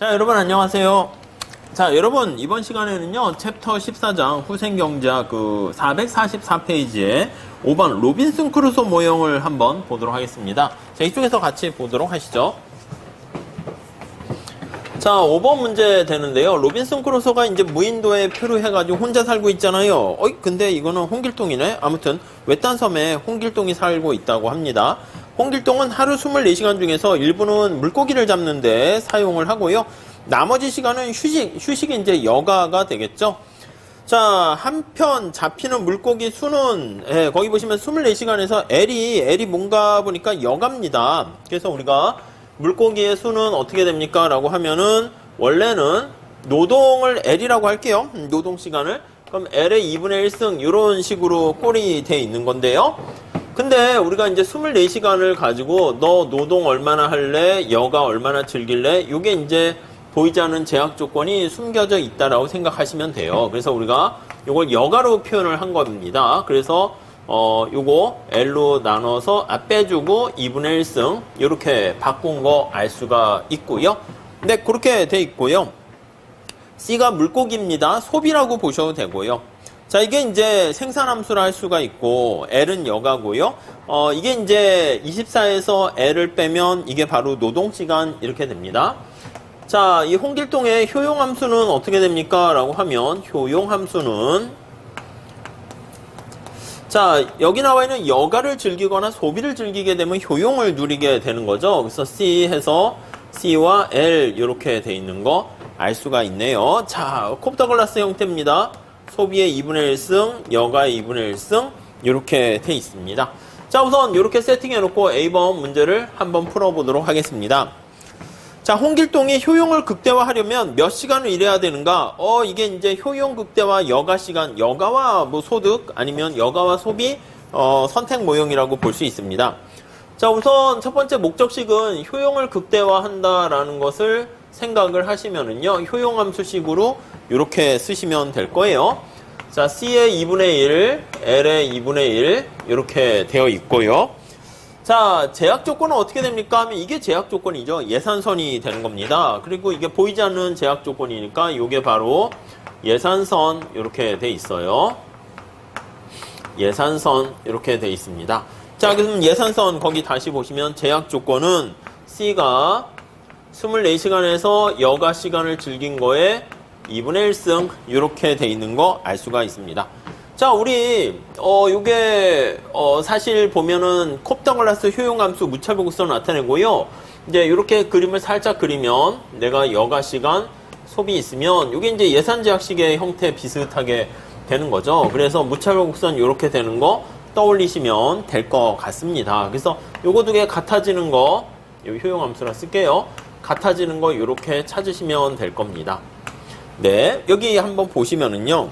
자, 여러분 안녕하세요. 자, 여러분 이번 시간에는요 챕터 14장 후생경제학 444페이지에 5번 로빈슨 크루소 모형을 한번 보도록 하겠습니다. 자, 이쪽에서 같이 보도록 하시죠. 자, 5번 문제 되는데요. 로빈슨 크루소가 이제 무인도에 표류해가지고 혼자 살고 있잖아요. 근데 이거는 홍길동이네. 아무튼 외딴 섬에 홍길동이 살고 있다고 합니다. 홍길동은 하루 24시간 중에서 일부는 물고기를 잡는데 사용을 하고요. 나머지 시간은 휴식이 이제 여가가 되겠죠. 자, 한편 잡히는 물고기 수는, 거기 보시면 24시간에서 L이 뭔가 보니까 여가입니다. 그래서 우리가 물고기의 수는 어떻게 됩니까? 라고 하면은, 원래는 노동을 L이라고 할게요. 노동 시간을. 그럼 L의 2분의 1승, 이런 식으로 꼴이 돼 있는 건데요. 근데 우리가 이제 24시간을 가지고 너 노동 얼마나 할래? 여가 얼마나 즐길래? 요게 이제 보이지 않는 제약 조건이 숨겨져 있다라고 생각하시면 돼요. 그래서 우리가 요걸 여가로 표현을 한 겁니다. 그래서 요거 L로 나눠서 빼주고 2분의 1승 이렇게 바꾼 거 알 수가 있고요. 근데 그렇게 돼 있고요. C가 물고기입니다. 소비라고 보셔도 되고요. 자, 이게 이제 생산함수라 할 수가 있고, L은 여가고요. 이게 이제 24에서 L을 빼면 이게 바로 노동시간 이렇게 됩니다. 자, 이 홍길동의 효용함수는 어떻게 됩니까? 라고 하면, 효용함수는, 자, 여기 나와 있는 여가를 즐기거나 소비를 즐기게 되면 효용을 누리게 되는 거죠. 그래서 C 해서 C와 L 이렇게 돼 있는 거 알 수가 있네요. 자, 콥더글라스 형태입니다. 소비의 2분의 1승, 여가의 2분의 1승 이렇게 돼 있습니다. 자, 우선 이렇게 세팅해 놓고 A번 문제를 한번 풀어보도록 하겠습니다. 자, 홍길동이 효용을 극대화하려면 몇 시간을 일해야 되는가? 이게 이제 효용 극대화 여가 시간, 여가와 뭐 소득 아니면 여가와 소비 선택 모형이라고 볼 수 있습니다. 자, 우선 첫 번째 목적식은 효용을 극대화한다라는 것을 생각을 하시면은요, 효용함수식으로 이렇게 쓰시면 될 거예요. 자, C의 2분의 1, L의 2분의 1 이렇게 되어 있고요. 자, 제약 조건은 어떻게 됩니까? 하면 이게 제약 조건이죠. 예산선이 되는 겁니다. 그리고 이게 보이지 않는 제약 조건이니까 이게 바로 예산선 이렇게 돼 있어요. 예산선 이렇게 돼 있습니다. 자, 그럼 예산선 거기 다시 보시면 제약 조건은 C가 24시간에서 여가 시간을 즐긴 거에 2분의 1승 이렇게 돼 있는 거 알 수가 있습니다. 자, 우리 요게 사실 보면은 콥더글라스 효용함수 무차별곡선 나타내고요. 이제 이렇게 그림을 살짝 그리면 내가 여가 시간 소비 있으면 요게 이제 예산 제약식의 형태 비슷하게 되는 거죠. 그래서 무차별곡선 이렇게 되는 거 떠올리시면 될 것 같습니다. 그래서 요거 두 개 같아지는 거 요 효용함수라 쓸게요. 같아지는 거 이렇게 찾으시면 될 겁니다. 네, 여기 한번 보시면은요.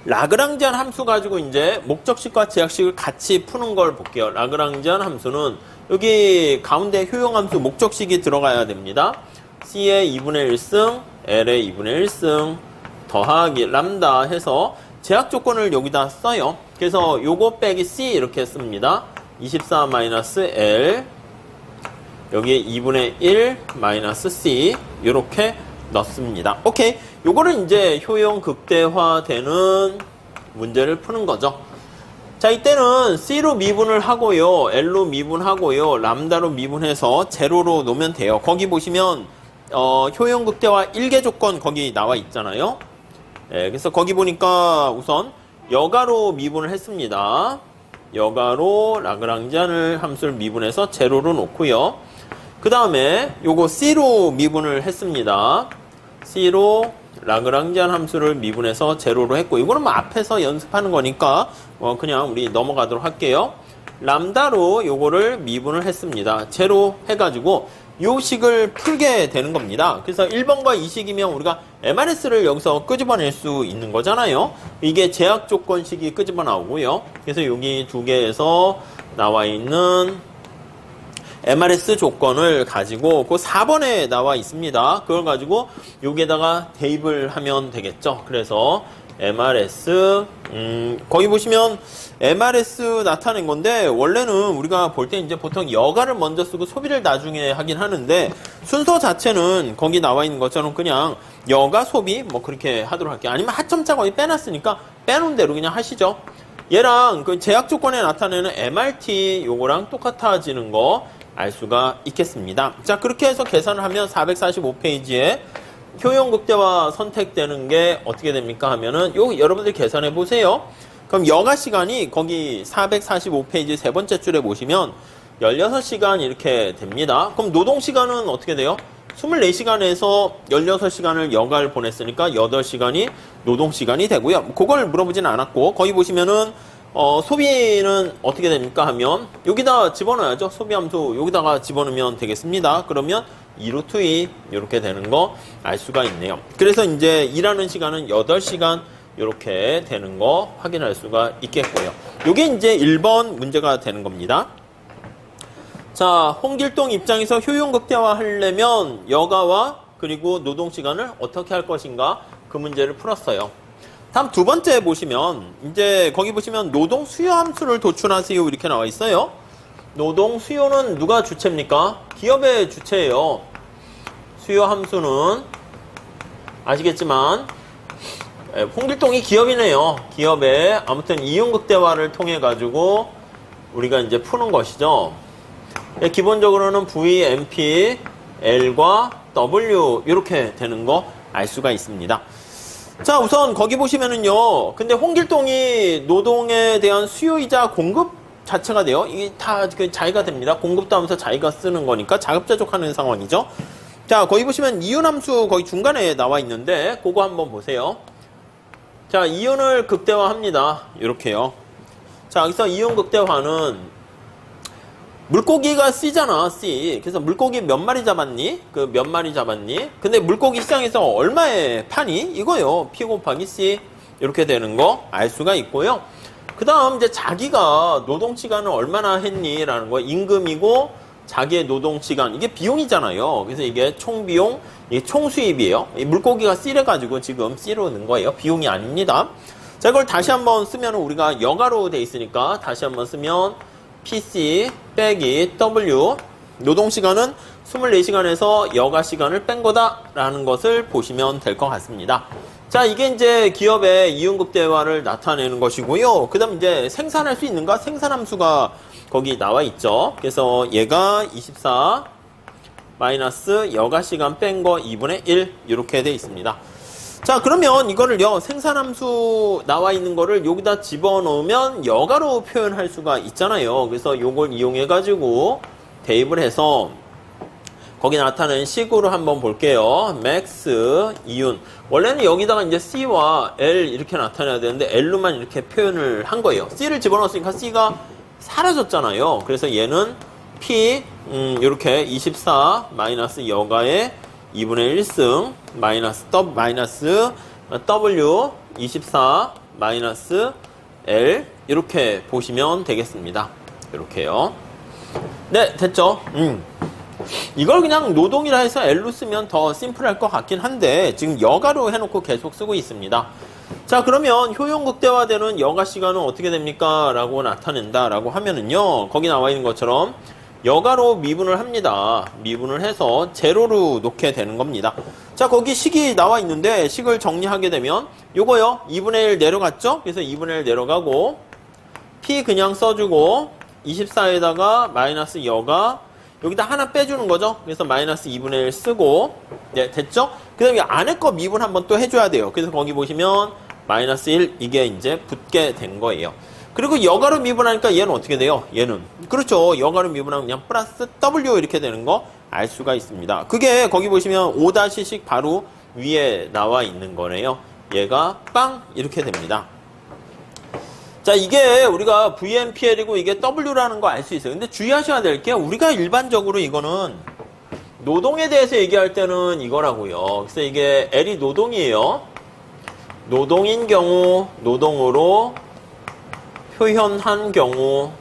라그랑지안 함수 가지고 이제 목적식과 제약식을 같이 푸는 걸 볼게요. 라그랑지안 함수는 여기 가운데 효용함수 목적식이 들어가야 됩니다. C의 2분의 1승, L의 2분의 1승 더하기 람다 해서 제약 조건을 여기다 써요. 그래서 요거 빼기 C 이렇게 씁니다. 24-L 여기에 2분의 1 마이너스 C 이렇게 넣습니다. 오케이. 요거를 이제 효용 극대화되는 문제를 푸는 거죠. 자, 이때는 C로 미분을 하고요. L로 미분하고요. 람다로 미분해서 제로로 놓으면 돼요. 거기 보시면 효용 극대화 1개 조건 거기 나와 있잖아요. 네, 그래서 거기 보니까 우선 여가로 미분을 했습니다. 여가로 라그랑지안을 함수를 미분해서 제로로 놓고요. 그 다음에 요거 C로 미분을 했습니다. C로 라그랑지안 함수를 미분해서 제로로 했고, 이거는 뭐 앞에서 연습하는 거니까 그냥 우리 넘어가도록 할게요. 람다로 요거를 미분을 했습니다. 제로 해가지고 요 식을 풀게 되는 겁니다. 그래서 1번과 2식이면 우리가 MRS를 여기서 끄집어낼 수 있는 거잖아요. 이게 제약 조건식이 끄집어 나오고요. 그래서 여기 두 개에서 나와 있는 MRS 조건을 가지고 그 4번에 나와 있습니다. 그걸 가지고 여기에다가 대입을 하면 되겠죠. 그래서 MRS, 거기 보시면 MRS 나타낸 건데, 원래는 우리가 볼 때 이제 보통 여가를 먼저 쓰고 소비를 나중에 하긴 하는데, 순서 자체는 거기 나와 있는 것처럼 그냥 여가 소비, 뭐 그렇게 하도록 할게요. 아니면 하점자 거기 빼놨으니까 빼놓은 대로 그냥 하시죠. 얘랑 그 제약 조건에 나타내는 MRT 요거랑 똑같아지는 거 알 수가 있겠습니다. 자, 그렇게 해서 계산을 하면 445페이지에 효용 극대화 선택되는 게 어떻게 됩니까 하면은 요 여러분들 계산해 보세요. 그럼 여가 시간이 거기 445페이지 세 번째 줄에 보시면 16시간 이렇게 됩니다. 그럼 노동 시간은 어떻게 돼요? 24시간에서 16시간을 여가를 보냈으니까 8시간이 노동 시간이 되고요. 그걸 물어보진 않았고, 거기 보시면은 소비는 어떻게 됩니까 하면 여기다 집어넣어야죠. 소비 함수 여기다가 집어넣으면 되겠습니다. 그러면 2루트 2 이렇게 되는 거 알 수가 있네요. 그래서 이제 일하는 시간은 8시간 이렇게 되는 거 확인할 수가 있겠고요. 이게 이제 1번 문제가 되는 겁니다. 자, 홍길동 입장에서 효용 극대화 하려면 여가와 그리고 노동 시간을 어떻게 할 것인가 그 문제를 풀었어요. 다음 두 번째 보시면 이제 거기 보시면 노동 수요 함수를 도출하세요 이렇게 나와 있어요. 노동 수요는 누가 주체입니까? 기업의 주체예요. 수요 함수는 아시겠지만 홍길동이 기업이네요. 기업의 아무튼 이용 극대화를 통해 가지고 우리가 이제 푸는 것이죠. 기본적으로는 V, MP, L과 W 이렇게 되는 거 알 수가 있습니다. 자, 우선 거기 보시면은요. 근데 홍길동이 노동에 대한 수요이자 공급 자체가 돼요. 이게 다 자기가 됩니다. 공급도 하면서 자기가 쓰는 거니까 자급자족하는 상황이죠. 자, 거기 보시면 이윤함수 거기 중간에 나와 있는데 그거 한번 보세요. 자, 이윤을 극대화합니다. 이렇게요. 자, 여기서 이윤 극대화는 물고기가 C잖아, C. 그래서 물고기 몇 마리 잡았니? 그 몇 마리 잡았니? 근데 물고기 시장에서 얼마에 파니? 이거요. P 곱하기 C. 이렇게 되는 거 알 수가 있고요. 그 다음 이제 자기가 노동시간을 얼마나 했니? 라는 거. 임금이고 자기의 노동시간. 이게 비용이잖아요. 그래서 이게 총비용, 이게 총수입이에요. 이 물고기가 C래가지고 지금 C로 넣은 거예요. 비용이 아닙니다. 자, 이걸 다시 한번 쓰면 우리가 여가로 돼 있으니까 다시 한번 쓰면 PC 빼기 W 노동시간은 24시간에서 여가시간을 뺀 거다라는 것을 보시면 될 것 같습니다. 자, 이게 이제 기업의 이윤극대화를 나타내는 것이고요. 그 다음 이제 생산할 수 있는가? 생산함수가 거기 나와 있죠. 그래서 얘가 24 마이너스 여가시간 뺀 거 2분의 1 이렇게 돼 있습니다. 자, 그러면 이거를요, 생산함수 나와 있는 거를 여기다 집어넣으면 여가로 표현할 수가 있잖아요. 그래서 요걸 이용해가지고 대입을 해서 거기 나타나는 식으로 한번 볼게요. 맥스, 이윤. 원래는 여기다가 이제 C와 L 이렇게 나타내야 되는데 L로만 이렇게 표현을 한 거예요. C를 집어넣었으니까 C가 사라졌잖아요. 그래서 얘는 P, 이렇게 24 마이너스 여가의 2분의 1승 마이너스 W 24 마이너스 L 이렇게 보시면 되겠습니다. 이렇게요. 네, 됐죠? 이걸 그냥 노동이라 해서 L로 쓰면 더 심플할 것 같긴 한데 지금 여가로 해놓고 계속 쓰고 있습니다. 자, 그러면 효용 극대화되는 여가 시간은 어떻게 됩니까? 라고 나타낸다 라고 하면은요, 거기 나와 있는 것처럼 여가로 미분을 합니다. 미분을 해서 제로로 놓게 되는 겁니다. 자, 거기 식이 나와 있는데 식을 정리하게 되면 요거요. 2분의 1 내려갔죠? 그래서 2분의 1 내려가고 P 그냥 써주고 24에다가 마이너스 여가 여기다 하나 빼주는 거죠. 그래서 마이너스 2분의 1 쓰고 네, 됐죠? 그 다음에 안에 거 미분 한번 또 해줘야 돼요. 그래서 거기 보시면 마이너스 1 이게 이제 붙게 된 거예요. 그리고 여가로 미분하니까 얘는 어떻게 돼요? 얘는 그렇죠. 여가로 미분하면 그냥 플러스 W 이렇게 되는 거 알 수가 있습니다. 그게 거기 보시면 5-식 바로 위에 나와 있는 거네요. 얘가 빵 이렇게 됩니다. 자, 이게 우리가 VMPL이고 이게 W라는 거 알 수 있어요. 근데 주의하셔야 될 게 우리가 일반적으로 이거는 노동에 대해서 얘기할 때는 이거라고요. 그래서 이게 L이 노동이에요. 노동인 경우 노동으로 표현한 경우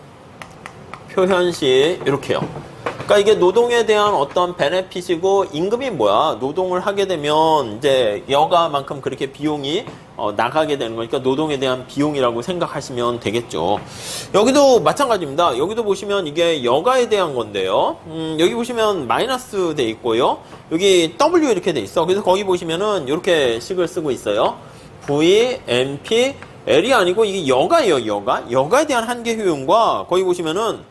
표현시 이렇게요. 그러니까 이게 노동에 대한 어떤 베네핏이고 임금이 뭐야? 노동을 하게 되면 이제 여가만큼 그렇게 비용이 나가게 되는 거니까 노동에 대한 비용이라고 생각하시면 되겠죠. 여기도 마찬가지입니다. 여기도 보시면 이게 여가에 대한 건데요. 여기 보시면 마이너스 돼 있고요. 여기 W 이렇게 돼 있어. 그래서 거기 보시면은 이렇게 식을 쓰고 있어요. V, MP, L이 아니고 이게 여가예요. 여가에 대한 한계 효용과 거기 보시면은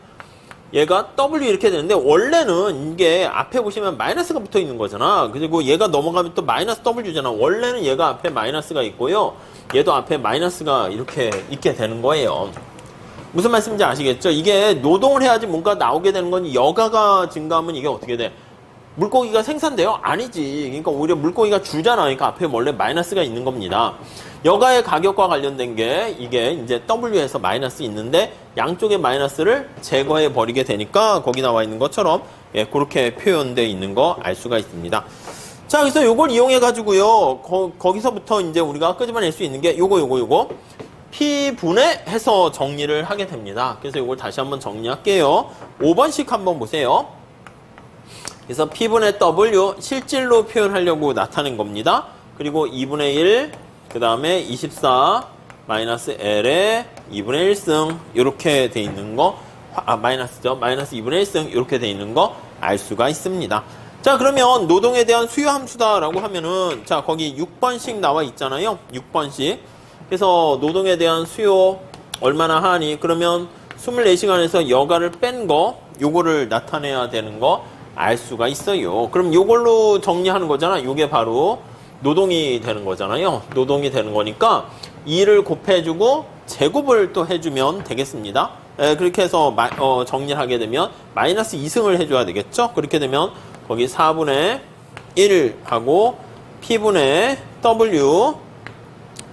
얘가 W 이렇게 되는데 원래는 이게 앞에 보시면 마이너스가 붙어 있는 거잖아. 그리고 얘가 넘어가면 또 마이너스 W잖아. 원래는 얘가 앞에 마이너스가 있고요. 얘도 앞에 마이너스가 이렇게 있게 되는 거예요. 무슨 말씀인지 아시겠죠? 이게 노동을 해야지 뭔가 나오게 되는 건 여가가 증가하면 이게 어떻게 돼? 물고기가 생산돼요? 아니지. 그러니까 오히려 물고기가 줄잖아. 그러니까 앞에 원래 마이너스가 있는 겁니다. 여가의 가격과 관련된 게 이게 이제 W에서 마이너스 있는데 양쪽의 마이너스를 제거해 버리게 되니까 거기 나와 있는 것처럼 예, 그렇게 표현되어 있는 거 알 수가 있습니다. 자, 그래서 요걸 이용해 가지고요. 거기서부터 이제 우리가 끄집어낼 수 있는 게 요거 P분해 해서 정리를 하게 됩니다. 그래서 요걸 다시 한번 정리할게요. 5번씩 한번 보세요. 그래서 P분의 W 실질로 표현하려고 나타낸 겁니다. 그리고 2분의 1, 그 다음에 24 마이너스 L에 2분의 1승 이렇게 돼 있는 거, 마이너스죠. 마이너스 2분의 1승 이렇게 돼 있는 거 알 수가 있습니다. 자, 그러면 노동에 대한 수요 함수다라고 하면은 자, 거기 6번씩 나와 있잖아요. 6번씩. 그래서 노동에 대한 수요 얼마나 하니? 그러면 24시간에서 여가를 뺀 거, 요거를 나타내야 되는 거 알 수가 있어요. 그럼 요걸로 정리하는 거잖아. 요게 바로 노동이 되는 거잖아요. 노동이 되는 거니까 2를 곱해주고 제곱을 또 해주면 되겠습니다. 그렇게 해서 정리를 하게 되면 마이너스 2승을 해줘야 되겠죠. 그렇게 되면 거기 4분의 1하고 P분의 W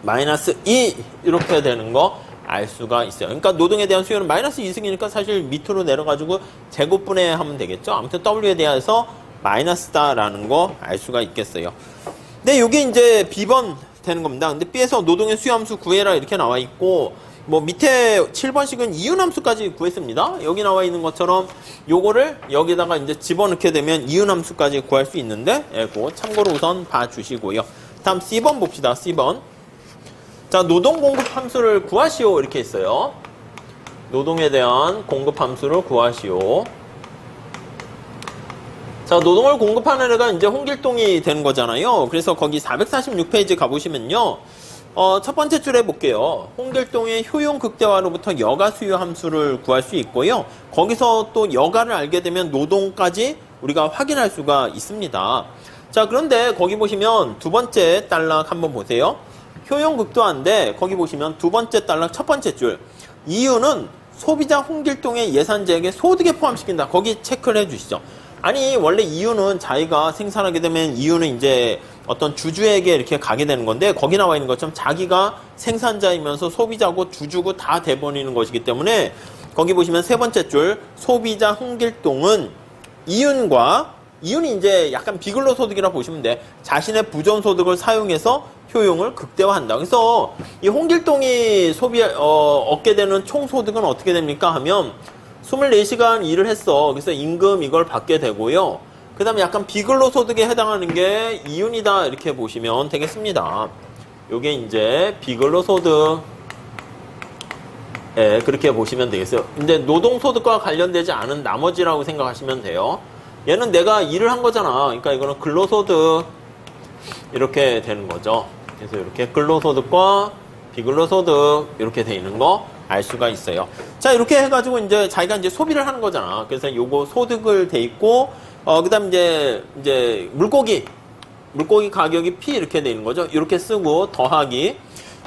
마이너스 2 이렇게 되는 거 알 수가 있어요. 그러니까 노동에 대한 수요는 마이너스 2승이니까 사실 밑으로 내려가지고 제곱분해 하면 되겠죠. 아무튼 W에 대해서 마이너스다라는 거 알 수가 있겠어요. 근데 이게 이제 B번 되는 겁니다. 근데 B에서 노동의 수요함수 구해라 이렇게 나와 있고 뭐 밑에 7번씩은 이윤함수까지 구했습니다. 여기 나와 있는 것처럼 요거를 여기다가 이제 집어넣게 되면 이윤함수까지 구할 수 있는데 그거 참고로 우선 봐주시고요. 다음 C번 봅시다. C번. 자, 노동 공급 함수를 구하시오 이렇게 있어요. 노동에 대한 공급 함수를 구하시오. 자, 노동을 공급하는 애가 이제 홍길동이 되는 거잖아요. 그래서 거기 446페이지 가보시면요. 첫 번째 줄에 볼게요. 홍길동의 효용 극대화로부터 여가 수요 함수를 구할 수 있고요. 거기서 또 여가를 알게 되면 노동까지 우리가 확인할 수가 있습니다. 자, 그런데 거기 보시면 두 번째 단락 한번 보세요. 효용 극대화인데 거기 보시면 두 번째 단락 첫 번째 줄. 이유는 소비자 홍길동의 예산재액에 소득에 포함시킨다. 거기 체크를 해주시죠. 아니 원래 이유는 자기가 생산하게 되면 이유는 이제 어떤 주주에게 이렇게 가게 되는 건데 거기 나와 있는 것처럼 자기가 생산자이면서 소비자고 주주고 다 돼버리는 것이기 때문에 거기 보시면 세 번째 줄 소비자 홍길동은 이윤이 이제 약간 비근로소득이라 보시면 돼. 자신의 부전소득을 사용해서 효용을 극대화한다. 그래서 이 홍길동이 얻게 되는 총소득은 어떻게 됩니까 하면 24시간 일을 했어. 그래서 임금 이걸 받게 되고요. 그 다음에 약간 비근로소득에 해당하는 게 이윤이다. 이렇게 보시면 되겠습니다. 요게 이제 비근로소득. 그렇게 보시면 되겠어요. 이제 노동소득과 관련되지 않은 나머지라고 생각하시면 돼요. 얘는 내가 일을 한 거잖아. 그러니까 이거는 근로소득. 이렇게 되는 거죠. 그래서 이렇게 근로소득과 비근로소득. 이렇게 돼 있는 거 알 수가 있어요. 자, 이렇게 해가지고 이제 자기가 이제 소비를 하는 거잖아. 그래서 요거 소득을 돼 있고, 그 다음 이제 물고기 가격이 P 이렇게 돼 있는 거죠. 이렇게 쓰고 더하기.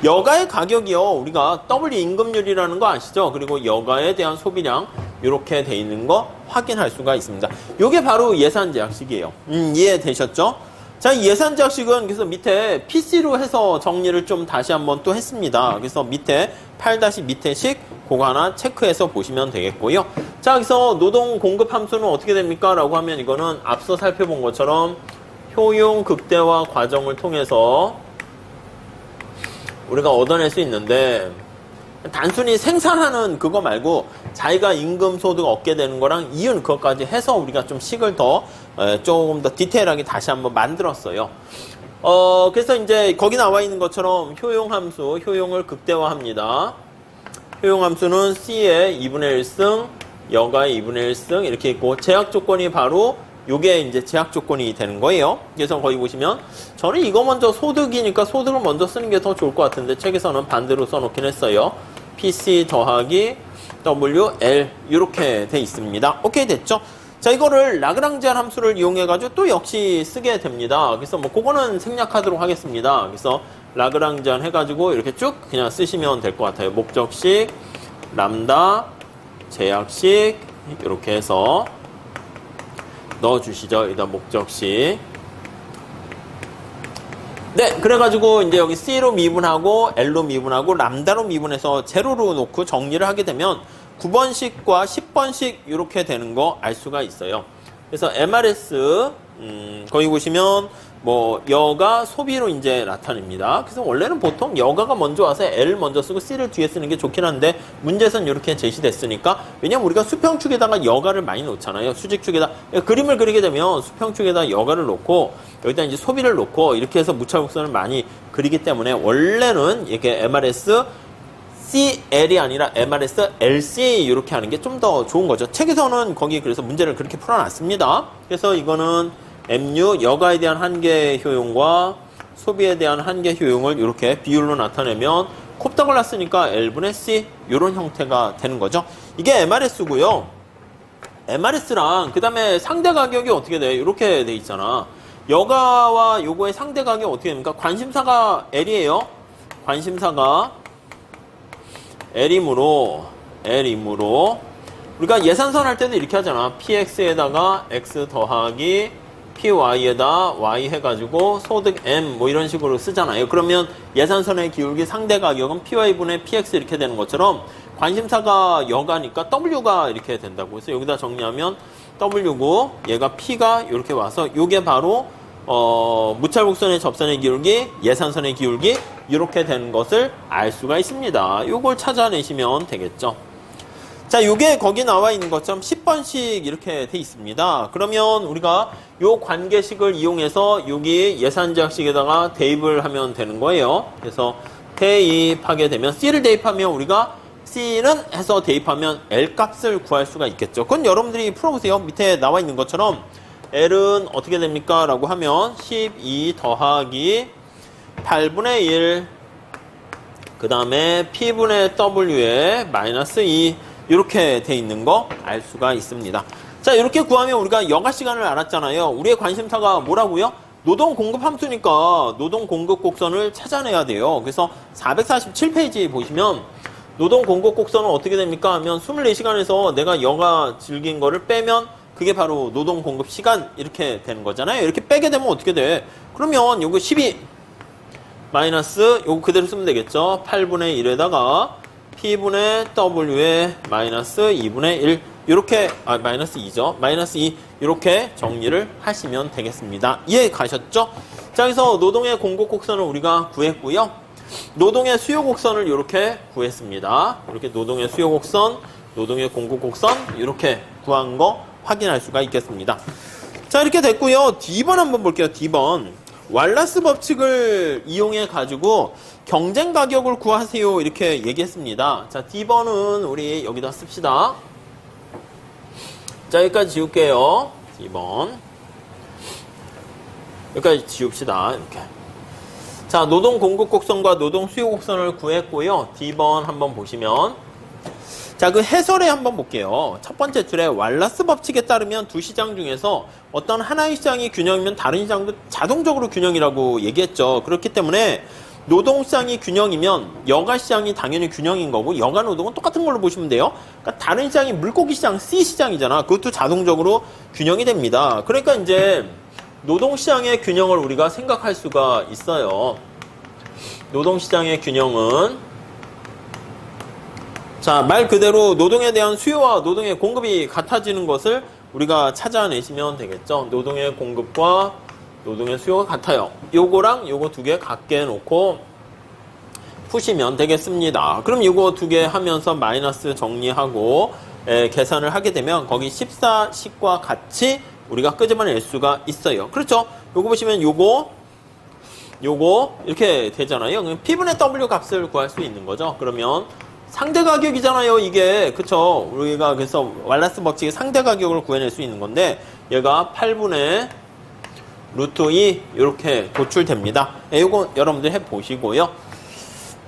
여가의 가격이요. 우리가 W 임금률이라는 거 아시죠? 그리고 여가에 대한 소비량 이렇게 돼 있는 거 확인할 수가 있습니다. 요게 바로 예산제약식이에요. 이해되셨죠? 자, 이 예산제약식은 그래서 밑에 PC로 해서 정리를 좀 다시 한번 또 했습니다. 그래서 밑에 8- 밑에식 그거 하나 체크해서 보시면 되겠고요. 자, 그래서 노동 공급 함수는 어떻게 됩니까? 라고 하면 이거는 앞서 살펴본 것처럼 효용 극대화 과정을 통해서 우리가 얻어낼 수 있는데 단순히 생산하는 그거 말고 자기가 임금 소득 얻게 되는 거랑 이윤 그것까지 해서 우리가 좀 식을 더 조금 더 디테일하게 다시 한번 만들었어요. 그래서 이제 거기 나와 있는 것처럼 효용함수, 효용을 극대화합니다. 효용함수는 C의 2분의 1승, 여가의 2분의 1승 이렇게 있고 제약 조건이 바로 요게 이제 제약 조건이 되는 거예요. 그래서 거기 보시면 저는 이거 먼저 소득이니까 소득을 먼저 쓰는 게 더 좋을 것 같은데 책에서는 반대로 써놓긴 했어요. PC 더하기 WL 이렇게 돼 있습니다. 오케이 됐죠? 자, 이거를 라그랑지안 함수를 이용해가지고 또 역시 쓰게 됩니다. 그래서 뭐 그거는 생략하도록 하겠습니다. 그래서 라그랑지안 해가지고 이렇게 쭉 그냥 쓰시면 될 것 같아요. 목적식, 람다, 제약식 이렇게 해서 넣어주시죠. 일단 목적식. 네, 그래가지고 이제 여기 C로 미분하고 L로 미분하고 람다로 미분해서 제로로 놓고 정리를 하게 되면 9번식과 10번식 이렇게 되는 거 알 수가 있어요. 그래서 MRS 거기 보시면 뭐 여가 소비로 이제 나타냅니다. 그래서 원래는 보통 여가가 먼저 와서 L 먼저 쓰고 C를 뒤에 쓰는 게 좋긴 한데 문제에서는 이렇게 제시됐으니까 왜냐면 우리가 수평축에다가 여가를 많이 놓잖아요. 수직축에다 그림을 그리게 되면 수평축에다 여가를 놓고 여기다 이제 소비를 놓고 이렇게 해서 무차곡선을 많이 그리기 때문에 원래는 이게 MRS CL이 아니라 MRS LC 이렇게 하는 게 좀 더 좋은 거죠. 책에서는 거기 그래서 문제를 그렇게 풀어놨습니다. 그래서 이거는 MU 여가에 대한 한계 효용과 소비에 대한 한계 효용을 이렇게 비율로 나타내면 곱닥을 놨으니까 L분의 C 이런 형태가 되는 거죠. 이게 MRS고요. MRS랑 그 다음에 상대 가격이 어떻게 돼? 이렇게 돼 있잖아. 여가와 요거의 상대 가격이 어떻게 됩니까? 관심사가 L이에요. 관심사가 L이므로 우리가 예산선 할 때도 이렇게 하잖아. PX에다가 X 더하기 PY에다 Y 해가지고 소득 M 뭐 이런 식으로 쓰잖아요. 그러면 예산선의 기울기 상대 가격은 PY분의 PX 이렇게 되는 것처럼 관심사가 여가니까 W가 이렇게 된다고 해서 여기다 정리하면 W고 얘가 P가 이렇게 와서 요게 바로 무찰곡선의 접선의 기울기, 예산선의 기울기 이렇게 되는 것을 알 수가 있습니다. 요걸 찾아내시면 되겠죠. 자, 요게 거기 나와 있는 것처럼 10번씩 이렇게 돼 있습니다. 그러면 우리가 요 관계식을 이용해서 여기 예산제약식에다가 대입을 하면 되는 거예요. 그래서 대입하게 되면 C를 대입하면 우리가 C는 해서 대입하면 L 값을 구할 수가 있겠죠. 그건 여러분들이 풀어보세요. 밑에 나와 있는 것처럼 L은 어떻게 됩니까? 라고 하면 12 더하기 8분의 1 그 다음에 P분의 W에 마이너스 2 이렇게 돼 있는 거 알 수가 있습니다. 자, 이렇게 구하면 우리가 여가 시간을 알았잖아요. 우리의 관심사가 뭐라고요? 노동 공급 함수니까 노동 공급 곡선을 찾아내야 돼요. 그래서 447페이지 보시면 노동 공급 곡선은 어떻게 됩니까? 하면 24시간에서 내가 여가 즐긴 거를 빼면 그게 바로 노동 공급 시간 이렇게 되는 거잖아요. 이렇게 빼게 되면 어떻게 돼? 그러면 요거 12 마이너스 요거 그대로 쓰면 되겠죠. 8분의 1에다가 P분의 W에 마이너스 2분의 1 이렇게 마이너스 2죠. 마이너스 2 이렇게 정리를 하시면 되겠습니다. 이해 가셨죠? 자, 그래서 노동의 공급 곡선을 우리가 구했고요. 노동의 수요 곡선을 이렇게 구했습니다. 이렇게 노동의 수요 곡선, 노동의 공급 곡선 이렇게 구한 거 확인할 수가 있겠습니다. 자, 이렇게 됐고요. D번 한번 볼게요. D번. 왈라스 법칙을 이용해 가지고 경쟁 가격을 구하세요 이렇게 얘기했습니다. 자, D번은 우리 여기다 씁시다. 자, 여기까지 지울게요. D번 여기까지 지웁시다. 이렇게. 자, 노동 공급 곡선과 노동 수요 곡선을 구했고요. D번 한번 보시면 자, 그 해설에 한번 볼게요. 첫 번째 줄에 왈라스 법칙에 따르면 두 시장 중에서 어떤 하나의 시장이 균형이면 다른 시장도 자동적으로 균형이라고 얘기했죠. 그렇기 때문에 노동시장이 균형이면 여가시장이 당연히 균형인 거고 여가노동은 똑같은 걸로 보시면 돼요. 그러니까 다른 시장이 물고기시장 C시장이잖아. 그것도 자동적으로 균형이 됩니다. 그러니까 이제 노동시장의 균형을 우리가 생각할 수가 있어요. 노동시장의 균형은 자, 말 그대로 노동에 대한 수요와 노동의 공급이 같아지는 것을 우리가 찾아내시면 되겠죠. 노동의 공급과 노동의 수요가 같아요. 요거랑 요거 두 개 같게 놓고 푸시면 되겠습니다. 그럼 이거 두 개 하면서 마이너스 정리하고 계산을 하게 되면 거기 14, 10과 같이 우리가 끄집어낼 수가 있어요. 그렇죠? 요거 보시면 요거 이렇게 되잖아요. 그럼 P분의 W 값을 구할 수 있는 거죠. 그러면 상대 가격이잖아요, 이게. 그쵸? 우리가 그래서 왈라스 법칙의 상대 가격을 구해낼 수 있는 건데 얘가 8분의 루트 2 이렇게 도출됩니다. 이거 여러분들 해보시고요.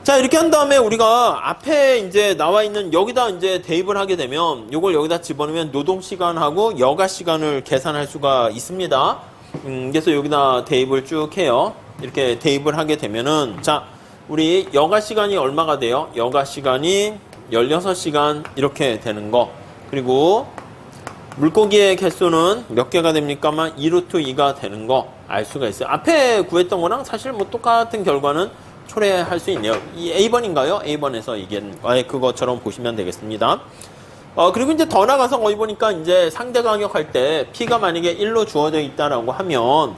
자, 이렇게 한 다음에 우리가 앞에 이제 나와 있는 여기다 이제 대입을 하게 되면 이걸 여기다 집어넣으면 노동 시간하고 여가 시간을 계산할 수가 있습니다. 그래서 여기다 대입을 쭉 해요. 이렇게 대입을 하게 되면은 자, 우리 여가 시간이 얼마가 돼요? 여가 시간이 16시간 이렇게 되는 거. 그리고 물고기의 개수는 몇 개가 됩니까만 2루트 2가 되는 거 알 수가 있어요. 앞에 구했던 거랑 사실 뭐 똑같은 결과는 초래할 수 있네요. 이 A번인가요? A번에서 이게 그것처럼 보시면 되겠습니다. 그리고 이제 더 나가서 거기 보니까 이제 상대 가격 할 때 P가 만약에 1로 주어져 있다라고 하면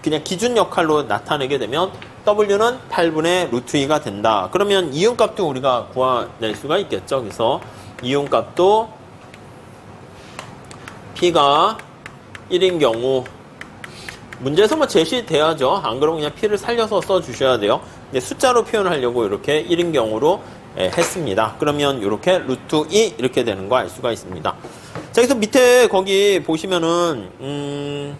그냥 기준 역할로 나타내게 되면 W는 8분의 루트 2가 된다. 그러면 이윤값도 우리가 구해낼 수가 있겠죠. 그래서 이윤값도 P가 1인 경우 문제에서 뭐 제시돼야죠. 안 그러면 그냥 P를 살려서 써주셔야 돼요. 근데 숫자로 표현하려고 이렇게 1인 경우로 했습니다. 그러면 이렇게 루트 2 이렇게 되는 거 알 수가 있습니다. 자, 그래서 밑에 거기 보시면은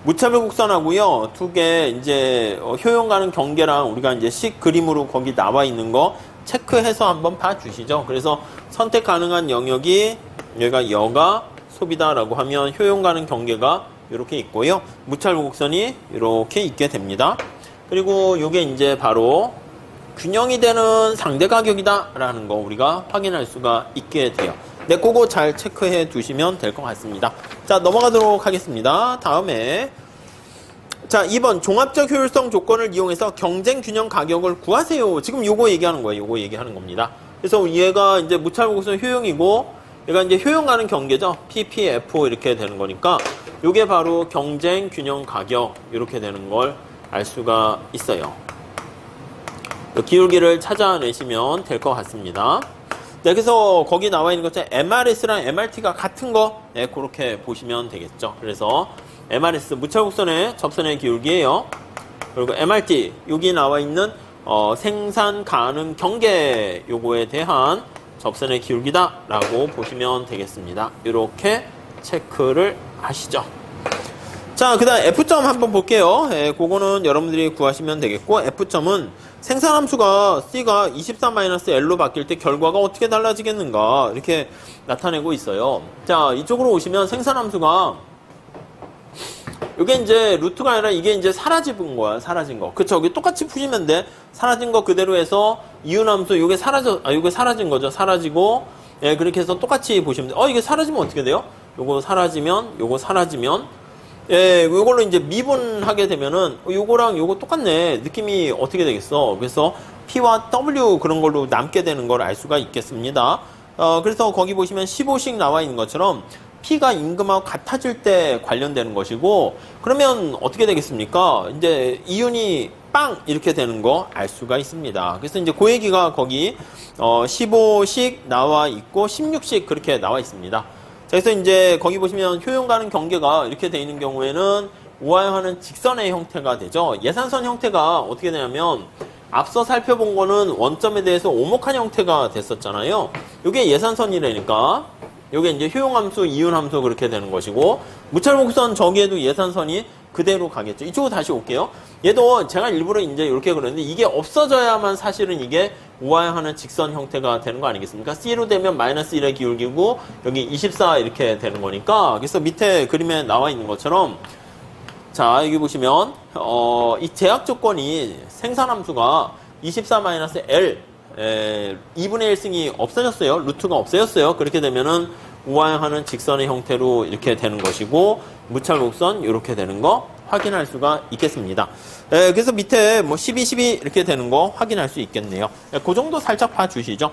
무차별 곡선하고요. 두 개 이제 효용 가는 경계랑 우리가 이제 식 그림으로 거기 나와 있는 거 체크해서 한번 봐주시죠. 그래서 선택 가능한 영역이 여기가 여가 소비다라고 하면 효용 가는 경계가 이렇게 있고요. 무차별 곡선이 이렇게 있게 됩니다. 그리고 이게 이제 바로 균형이 되는 상대 가격이다라는 거 우리가 확인할 수가 있게 돼요. 네, 그거 잘 체크해 두시면 될 것 같습니다. 자, 넘어가도록 하겠습니다. 다음에 자, 2번 종합적 효율성 조건을 이용해서 경쟁 균형 가격을 구하세요. 지금 요거 얘기하는 거예요. 요거 얘기하는 겁니다. 그래서 얘가 이제 무차별 곡선 효용이고 얘가 이제 효용 가는 경계죠. PPF 이렇게 되는 거니까 요게 바로 경쟁 균형 가격 이렇게 되는 걸 알 수가 있어요. 기울기를 찾아내시면 될 것 같습니다. 네, 그래서 거기 나와 있는 것처럼 MRS랑 MRT가 같은 거 네, 그렇게 보시면 되겠죠. 그래서 MRS 무차곡선의 접선의 기울기예요. 그리고 MRT 여기 나와 있는 생산 가능 경계 요거에 대한 접선의 기울기다 라고 보시면 되겠습니다. 이렇게 체크를 하시죠. 자, 그 다음 F점 한번 볼게요. 그거는 여러분들이 구하시면 되겠고, F점은 생산함수가 C가 24-L로 바뀔 때 결과가 어떻게 달라지겠는가 이렇게 나타내고 있어요. 자, 이쪽으로 오시면 생산함수가 이게 이제 루트가 아니라 이게 이제 사라진 거야. 사라진 거. 그쵸? 여기 똑같이 푸시면 돼. 사라진 거 그대로 해서 이윤함수 요게 요게 사라진 거죠. 사라지고 예, 그렇게 해서 똑같이 보시면 돼. 이게 사라지면 어떻게 돼요? 요거 사라지면 요거 사라지면 예, 요걸로 이제 미분하게 되면은 요거랑 요거 똑같네. 느낌이 어떻게 되겠어? 그래서 P와 W 그런 걸로 남게 되는 걸 알 수가 있겠습니다. 그래서 거기 보시면 15씩 나와 있는 것처럼 P가 임금하고 같아질 때 관련되는 것이고, 그러면 어떻게 되겠습니까? 이제 이윤이 빵! 이렇게 되는 거 알 수가 있습니다. 그래서 이제 그 얘기가 거기 15씩 나와 있고 16씩 그렇게 나와 있습니다. 그래서 이제 거기 보시면 효용 가는 경계가 이렇게 되어 있는 경우에는 우하향하는 직선의 형태가 되죠. 예산선 형태가 어떻게 되냐면 앞서 살펴본 거는 원점에 대해서 오목한 형태가 됐었잖아요. 이게 예산선이라니까 이게 이제 효용함수, 이윤함수 그렇게 되는 것이고, 무차별곡선 저기에도 예산선이 그대로 가겠죠. 이쪽으로 다시 올게요. 얘도 제가 일부러 이제 이렇게 그랬는데 이게 없어져야만 사실은 이게 우하향하는 직선 형태가 되는 거 아니겠습니까? C로 되면 마이너스 1의 기울기고 여기 24 이렇게 되는 거니까, 그래서 밑에 그림에 나와 있는 것처럼 자, 여기 보시면 이 제약 조건이 생산함수가 24-L 2분의 1승이 없어졌어요. 루트가 없어졌어요. 그렇게 되면은 우하향하는 직선의 형태로 이렇게 되는 것이고, 무차별곡선 이렇게 되는 거 확인할 수가 있겠습니다. 그래서 밑에 뭐 12, 12 이렇게 되는 거 확인할 수 있겠네요. 그 정도 살짝 봐주시죠.